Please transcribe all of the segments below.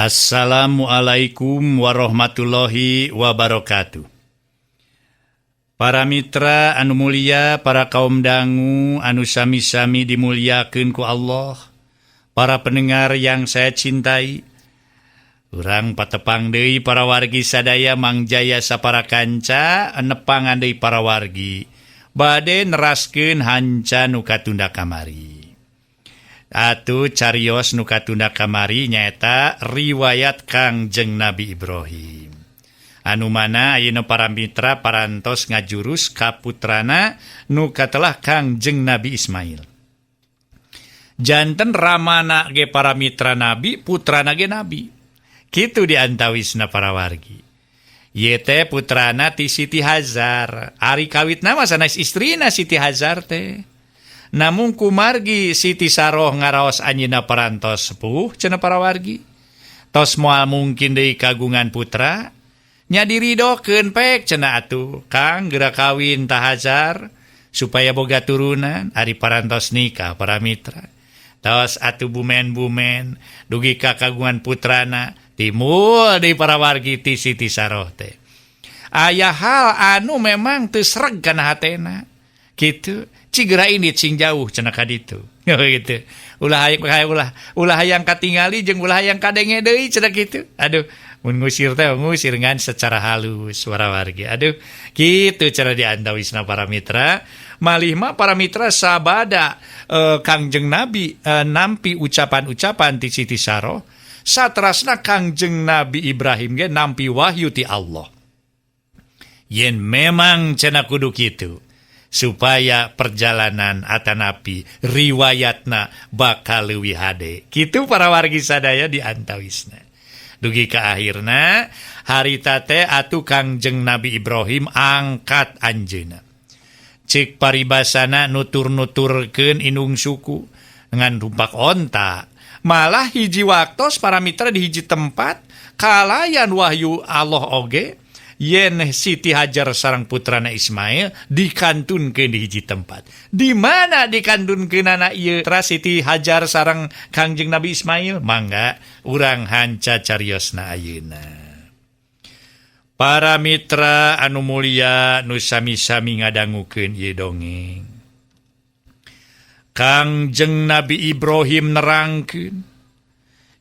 Assalamualaikum warahmatullahi wabarakatuh. Para mitra anu mulia, para kaum dangu anu sami-sami dimuliakeun ku Allah, para pendengar yang saya cintai, urang patepang deui para wargi sadaya mangjaya sapara kanca nepangan deui para wargi bade neraskeun hanca nu katunda kamari. Atuh carios nu katunda kamari nyaeta riwayat Kangjeng Nabi Ibrahim. Anu mana ayeuna para mitra parantos ngajurus ka putrana nu katelah Kangjeng Nabi Ismail. Janten ramana ge para mitra Nabi, putrana ge Nabi. Kitu diantawisna para wargi. Ieu teh putrana ti Siti Hajar. Ari kawitna mah sanes istrina Siti Hajar teh. Namun kumargi Siti Saroh ngaraos anjeunna parantos sepuh cenah para wargi. Tos moal mungkin deui kagungan putra, nya diridokeun pek cenah atuh Kang geura kawin ta Hajar supaya boga turunan ari parantos nikah para mitra. Tos atuh bumen-bumen dugi ka kagungan putrana timul deui para wargi ti Siti Saroh teh. Aya hal anu memang teu sreg kana hatena. Kitu cigera ini cing jauh cenah kaditu. Gitu. Ulah hayang katingali jeung ulah hayang kadenge deui cenah kitu. Aduh, mun ngusir teh ngusir ngan secara halus para wargi. Aduh, kitu cara diantawisna para mitra. Malih mah para mitra sabada Kangjeng Nabi nampi ucapan-ucapan ti Siti Saroh, saterasna Kangjeng Nabi Ibrahim ge nampi wahyu ti Allah. Yen memang cenah kudu kitu. Supaya perjalanan atanapi riwayatna bakal leuwih hade. Kitu para wargi sadaya diantawisna. Dugi ka akhirna harita teh atuh Kangjeng Nabi Ibrahim angkat anjeunna. Cik paribasana nutur-nuturkeun inung suku dengan rumpak onta. Malah hiji waktos para mitra di hiji tempat kalayan wahyu Allah oge. Yen Siti Hajar sareng putrana Ismail dikantunkeun di hiji tempat. Di mana dikantunkeunana ieu tra Siti Hajar sareng Kangjeng Nabi Ismail? Mangga urang hanca cariosna ayeuna. Para mitra anu mulia nu sami-sami ngadangukeun ieu dongeng. Kangjeng Nabi Ibrahim nerangkeun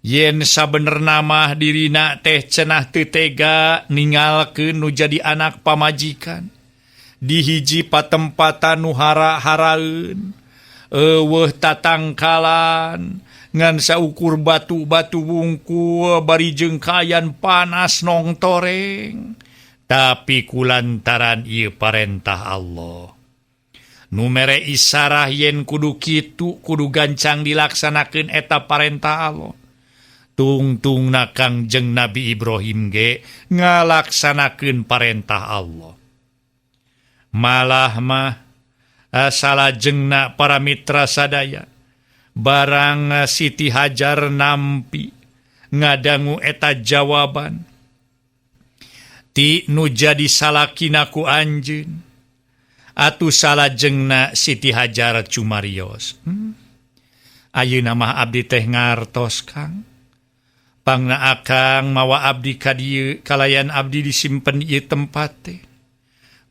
yen sabenerna mah dirina teh cenah teu tega ningalkeun nu jadi anak pamajikan di hiji patempatan nu hara-haraeun eueuh tatangkalan ngan saukur batu-batu wungkul bari jengkayan panas nong toreng. Tapi kulantaran ieu parentah Allah nu mere isarah yen kudu kitu kudu gancang dilaksanakeun eta parentah Allah. Tungtungna Kangjeng Nabi Ibrahim ge ngalaksanakeun parentah Allah. Malah mah salajengna para mitra sadaya barang Siti Hajar nampi ngadangu eta jawaban ti nu jadi salakina ku anjeun atuh salajengna Siti Hajar cumarios. Ayeuna mah abdi teh ngartos Kang. Pangna akang mawa abdi ka dieu kalayan abdi disimpen ieu tempat teh.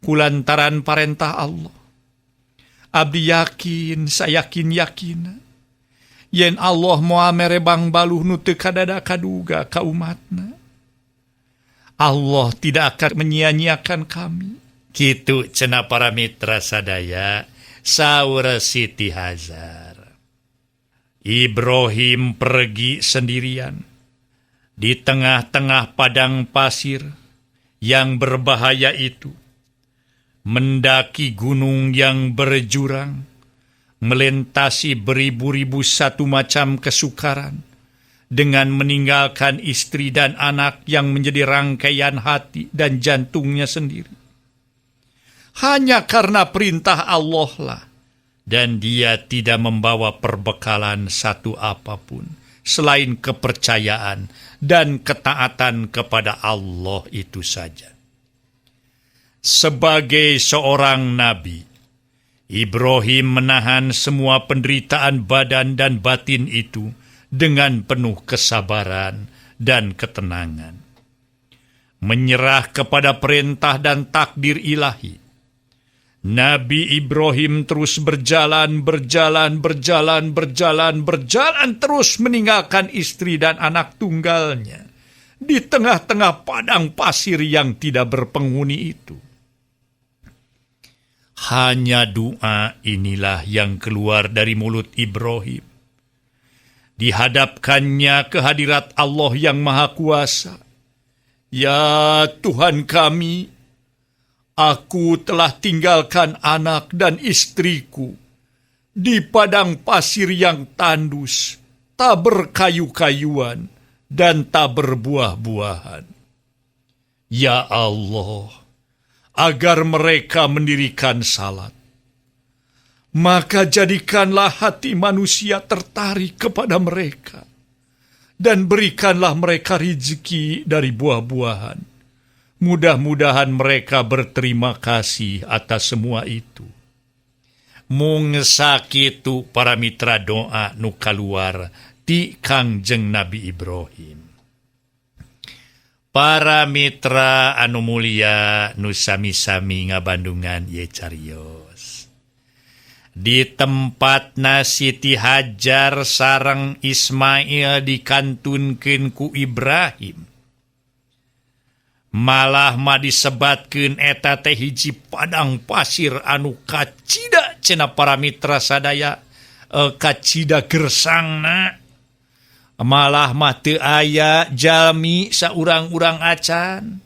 Kulantaran parentah Allah. Abdi yakin, sayakin-yakin. Yen Allah moal merebang baluh nu teu kadada kaduga ka umatna. Allah tidak akan menyia-nyiakan kami. Kitu cenah para mitra sadaya saur Siti Hajar. Ibrahim pergi sendirian. Di tengah-tengah padang pasir yang berbahaya itu, mendaki gunung yang berjurang, melintasi beribu-ribu satu macam kesukaran, dengan meninggalkan istri dan anak yang menjadi rangkaian hati dan jantungnya sendiri. Hanya karena perintah Allah lah, dan dia tidak membawa perbekalan satu apapun, selain kepercayaan dan ketaatan kepada Allah itu saja. Sebagai seorang nabi, Ibrahim menahan semua penderitaan badan dan batin itu dengan penuh kesabaran dan ketenangan. Menyerah kepada perintah dan takdir ilahi, Nabi Ibrahim terus berjalan terus meninggalkan istri dan anak tunggalnya di tengah-tengah padang pasir yang tidak berpenghuni itu. Hanya doa inilah yang keluar dari mulut Ibrahim. Dihadapkannya ke hadirat Allah yang Maha Kuasa. Ya Tuhan kami, aku telah tinggalkan anak dan istriku di padang pasir yang tandus, tak berkayu-kayuan, dan tak berbuah-buahan. Ya Allah, agar mereka mendirikan salat, maka jadikanlah hati manusia tertarik kepada mereka, dan berikanlah mereka rezeki dari buah-buahan. Mudah-mudahan mereka berterima kasih atas semua itu. Mung sakitu para mitra doa nu kaluar ti Kangjeng Nabi Ibrahim. Para mitra anu mulia nu sami-sami ngabandungan ye carios. Di tempatna Siti Hajar sareng Ismail dikantunkeun ku Ibrahim. Malah mah disebatkeun eta teh hiji padang pasir anu kacida cenah para mitra sadaya, kacida gersangna. Malah mah teu aya jalmi saurang-urang acan.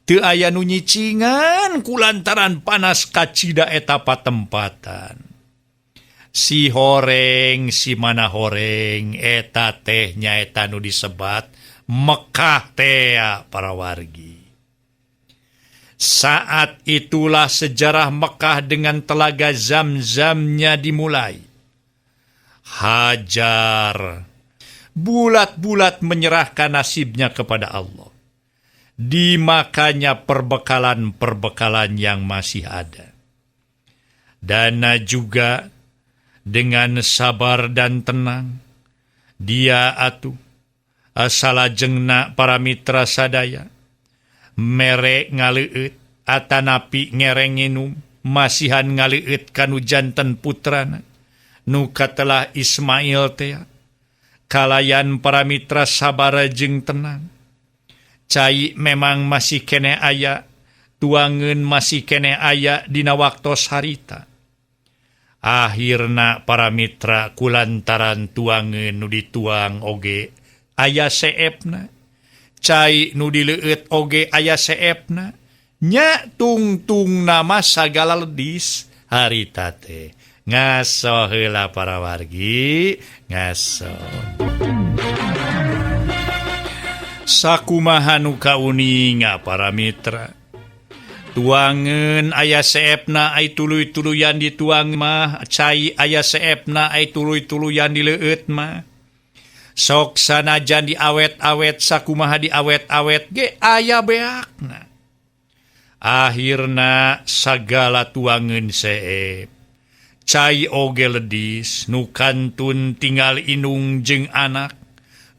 Teu aya nu nyicingan kulantaran panas kacida eta patempatan. Si horeng, si mana horeng, eta teh nyaeta nu disebat Mekah teh para wargi. Saat itulah sejarah Mekah dengan telaga Zam-Zamnya dimulai. Hajar bulat-bulat menyerahkan nasibnya kepada Allah. Dimakannya perbekalan-perbekalan yang masih ada. Dana juga dengan sabar dan tenang, dia atuh salajengna para mitra sadaya, mere ngaleueut atanapi ngereng nginum, masihan ngaleueut kanu janten putrana, nu katelah Ismail teh, kalayan para mitra sabar jeung tenang. Cai memang masih kene aya, tuangeun masih kene aya dina waktos harita. Akhirna para mitra kulantaran tuangeun nu dituang oge aya seepna, cai nu dileueut oge aya seepna, nya tungtung nama sagala ledis harita teh. Ngaso heula para wargi, ngaso. Sakumaha nu kauninga para mitra. Tuangeun aya seepna ai tuluy-tuluyan dituang mah, cai aya seepna ai tuluy-tuluyan dileueut mah. Sok sanajan diawet-awet sakumaha diawet-awet ge aya beakna. Akhirna sagala tuangeun seep, cai oge ledis nu kantun tinggal inung jeung anak,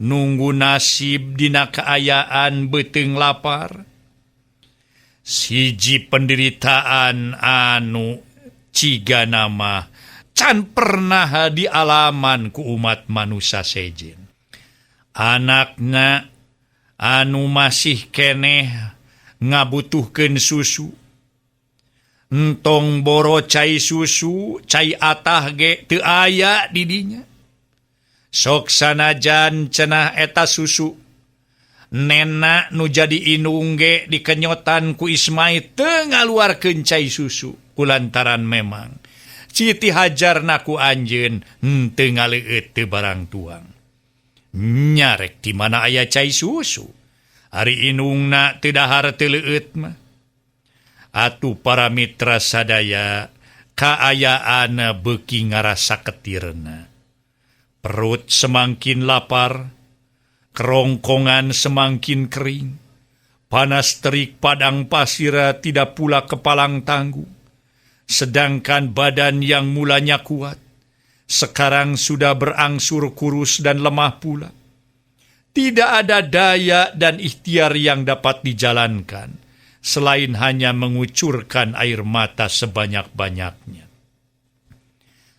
nunggu nasib dina kaayaan beuteung lapar. Siji penderitaan anu ciga nama can pernah dialaman ku umat manusia sejen. Anakna anu masih keneh ngabutuhkeun susu, entong boro cai susu, cai atah ge teu aya di dinya. Sok sanajan cenah eta susu, nena nu jadi inung ge dikenyotan ku Ismail teu ngaluarkeun cai susu, kulantaran memang Siti Hajar naku anjeun henteu ngaleueut teu barang tuang. Nyarek di mana aya cai susu, ari inungna teu dahar teu leueut mah. Atuh para mitra sadaya, kaayaan beuki ngarasa ketirna. Perut semakin lapar, kerongkongan semakin kering, panas terik padang pasir tidak pula kepalang tangguh, sedangkan badan yang mulanya kuat, sekarang sudah berangsur kurus dan lemah pula. Tidak ada daya dan ikhtiar yang dapat dijalankan, selain hanya mengucurkan air mata sebanyak-banyaknya.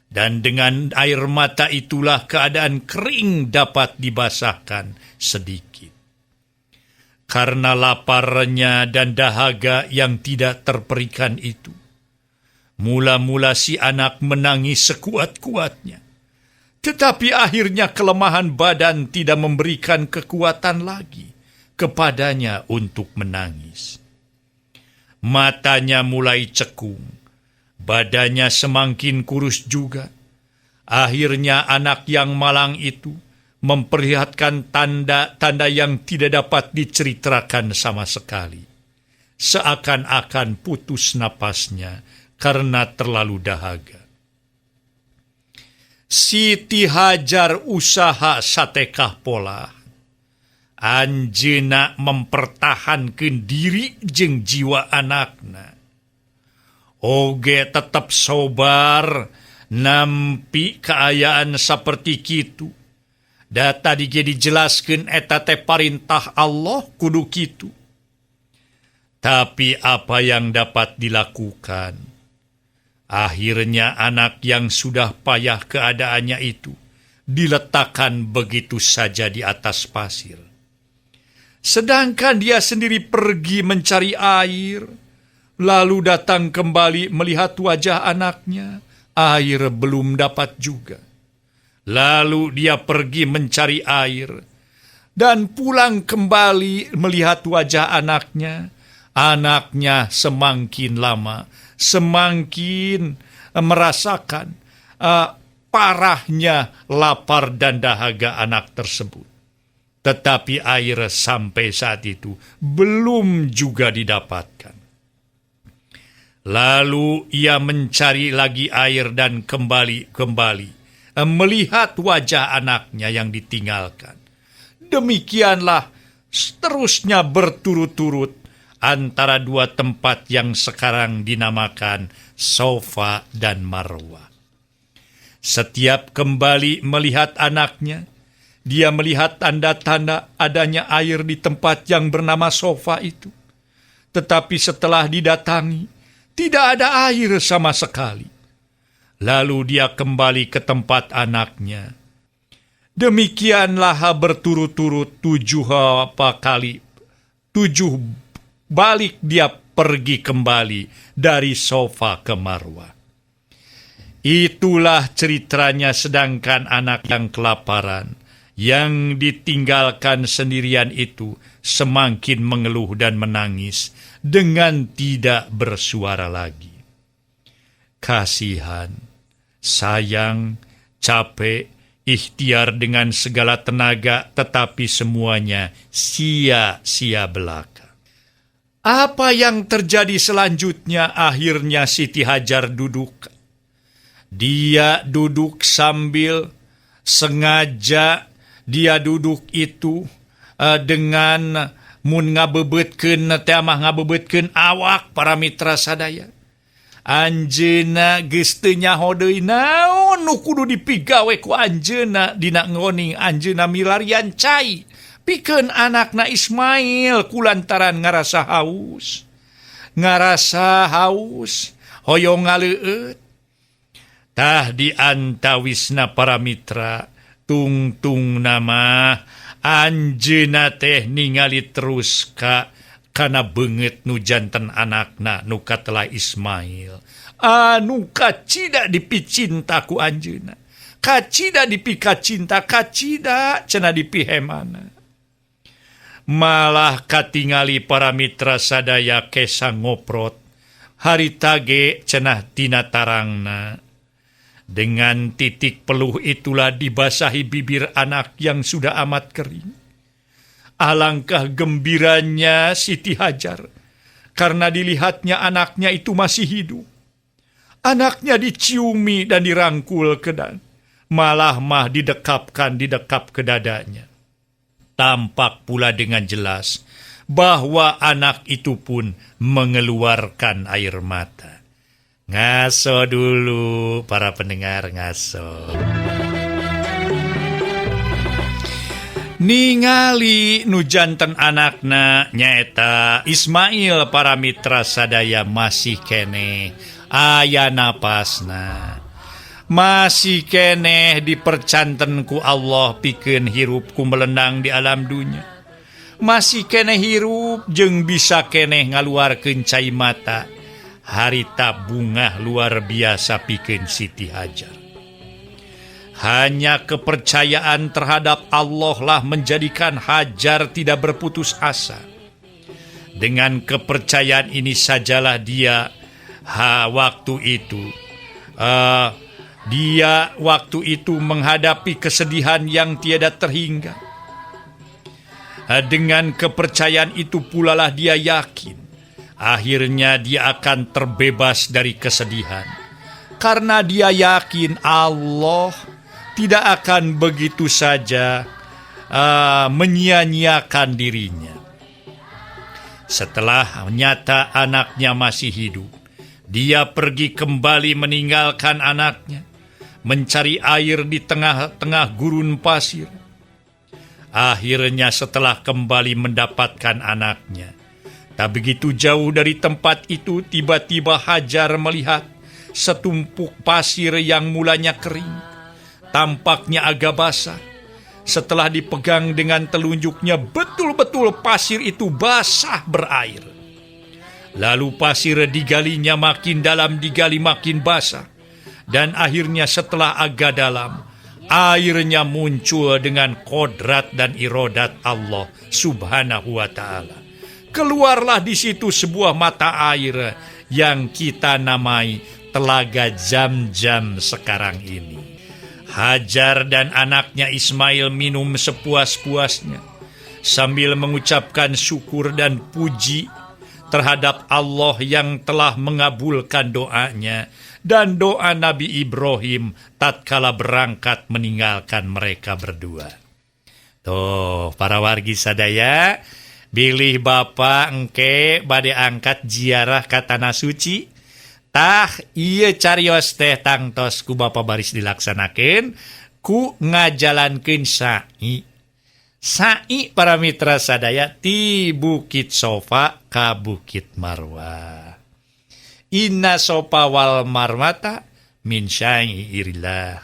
Dan dengan air mata itulah keadaan kering dapat dibasahkan sedikit. Karena laparnya dan dahaga yang tidak terperikan itu, mula-mula si anak menangis sekuat-kuatnya. Tetapi akhirnya kelemahan badan tidak memberikan kekuatan lagi kepadanya untuk menangis. Matanya mulai cekung, badannya semakin kurus juga. Akhirnya anak yang malang itu memperlihatkan tanda-tanda yang tidak dapat diceritakan sama sekali. Seakan-akan putus napasnya karena terlalu dahaga. Siti Hajar usaha satekah pola. Anjeuna mempertahankan diri jeung jiwa anakna. Oge tetap sobar nampi keayaan seperti kitu. Da tadi ge dijelaskeun eta teh parintah Allah kudu kitu. Tapi apa yang dapat dilakukan? Akhirnya anak yang sudah payah keadaannya itu diletakkan begitu saja di atas pasir. Sedangkan dia sendiri pergi mencari air, lalu datang kembali melihat wajah anaknya, air belum dapat juga. Lalu dia pergi mencari air, dan pulang kembali melihat wajah anaknya semakin lama semakin merasakan parahnya lapar dan dahaga anak tersebut. Tetapi air sampai saat itu belum juga didapatkan. Lalu ia mencari lagi air dan kembali melihat wajah anaknya yang ditinggalkan. Demikianlah seterusnya berturut-turut antara dua tempat yang sekarang dinamakan Sofa dan Marwah. Setiap kembali melihat anaknya, dia melihat tanda-tanda adanya air di tempat yang bernama Sofa itu. Tetapi setelah didatangi, tidak ada air sama sekali. Lalu dia kembali ke tempat anaknya. Demikianlah berturut-turut 7 balik dia pergi kembali dari Sofa ke Marwah. Itulah ceritanya, sedangkan anak yang kelaparan, yang ditinggalkan sendirian itu semakin mengeluh dan menangis dengan tidak bersuara lagi. Kasihan, sayang, capek, ikhtiar dengan segala tenaga, tetapi semuanya sia-sia belaka. Apa yang terjadi selanjutnya? Akhirnya Siti Hajar duduk. Dia duduk sambil sengaja dia duduk itu dengan mun ngabebetkeun teh mah ngabebetkeun awak para mitra sadaya. Anjeuna geus teu nyaho deui naon nu kudu dipigawe ku anjeuna dina ngoning anjeuna milarian cai. Pikeun anakna Ismail kulantaran ngarasa haus, hoyong ngaleueut. Tah diantawisna para mitra, tungtung nama anjeuna teh ningali terus kana beungeut nu janten anakna nu katelah Ismail. Anu kacida dipicinta ku anjeuna. Kacida dipika cinta, kacida cenah dipihemana. Malah katingali para mitra sadaya kesa ngoprot, harita ge cenah tina tarangna. Dengan titik peluh itulah dibasahi bibir anak yang sudah amat kering. Alangkah gembiranya Siti Hajar, karena dilihatnya anaknya itu masih hidup. Anaknya diciumi dan dirangkul ke dan malah didekap ke dadanya. Tampak pula dengan jelas bahwa anak itu pun mengeluarkan air mata. Ngaso dulu para pendengar, ngaso. ningali nujanten anakna nyaeta Ismail para mitra sadaya masih keneh aya napasna, masih keneh dipercanten ku Allah pikeun hirup kumelendang di alam dunya, masih keneh hirup jeung bisa keneh ngaluarkeun cai mata, harita bungah luar biasa pikeun Siti Hajar. Hanya kepercayaan terhadap Allah lah menjadikan Hajar tidak berputus asa. Dengan kepercayaan ini sajalah dia waktu itu menghadapi kesedihan yang tiada terhingga. Dengan kepercayaan itu pula lah dia yakin akhirnya dia akan terbebas dari kesedihan. Karena dia yakin Allah tidak akan begitu saja menyia-nyiakan dirinya. Setelah nyata anaknya masih hidup, dia pergi kembali meninggalkan anaknya, mencari air di tengah-tengah gurun pasir. Akhirnya setelah kembali mendapatkan anaknya, tak begitu jauh dari tempat itu, tiba-tiba Hajar melihat setumpuk pasir yang mulanya kering, tampaknya agak basah. Setelah dipegang dengan telunjuknya, betul-betul pasir itu basah berair. Lalu pasir digalinya makin dalam, digali makin basah. Dan akhirnya setelah agak dalam, airnya muncul dengan kodrat dan irodat Allah subhanahu wa ta'ala. Keluarlah di situ sebuah mata air yang kita namai Telaga Zam-Zam sekarang ini. Hajar dan anaknya Ismail minum sepuas-puasnya sambil mengucapkan syukur dan puji terhadap Allah yang telah mengabulkan doanya dan doa Nabi Ibrahim tatkala berangkat meninggalkan mereka berdua. Tuh, para wargi sadaya, bilih Bapak engke bade angkat ziarah ka tanah suci. Tah ieu carios teh tangtos ku Bapa baris dilaksanakeun ku ngajalankeun sa'i. Sa'i para mitra sadaya ti Bukit Sofa ka Bukit Marwah. Inna sopa wal marwata min syai'irillah.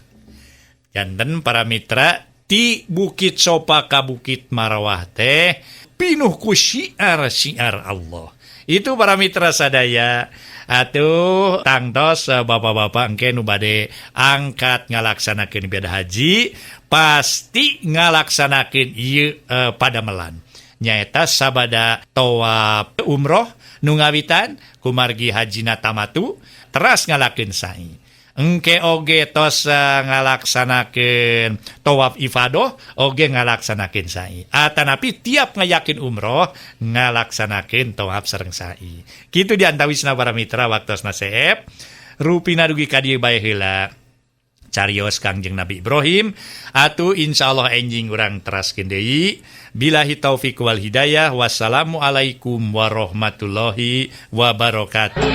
Janten para mitra ti Bukit Sofa ka Bukit Marwah teh pinuh ku syiar-syiar Allah. Itu para mitra sadaya. Atuh tangtos bapak-bapak engke nu bade angkat ngalaksanakeun ibadah haji pasti ngalaksanakeun ieu pada melan. Nyaeta sabada tawaf umroh nu ngawitan kumargi hajina tamatu teras ngalakeun sa'i. Engke oge tos ngalaksanakeun tawaf ifadah oge ngalaksanakeun sa'i. Atanapi tiap ngayakin umroh ngalaksanakeun tawaf sareng sa'i. Kitu diantawisna para mitra waktosna seep. Rupina dugi ka dieu bae heula carios Kangjeng Nabi Ibrahim atuh insyaallah enjing urang teraskeun deui. Billahi taufik wal hidayah. Wassalamualaikum warahmatullahi wabarakatuh.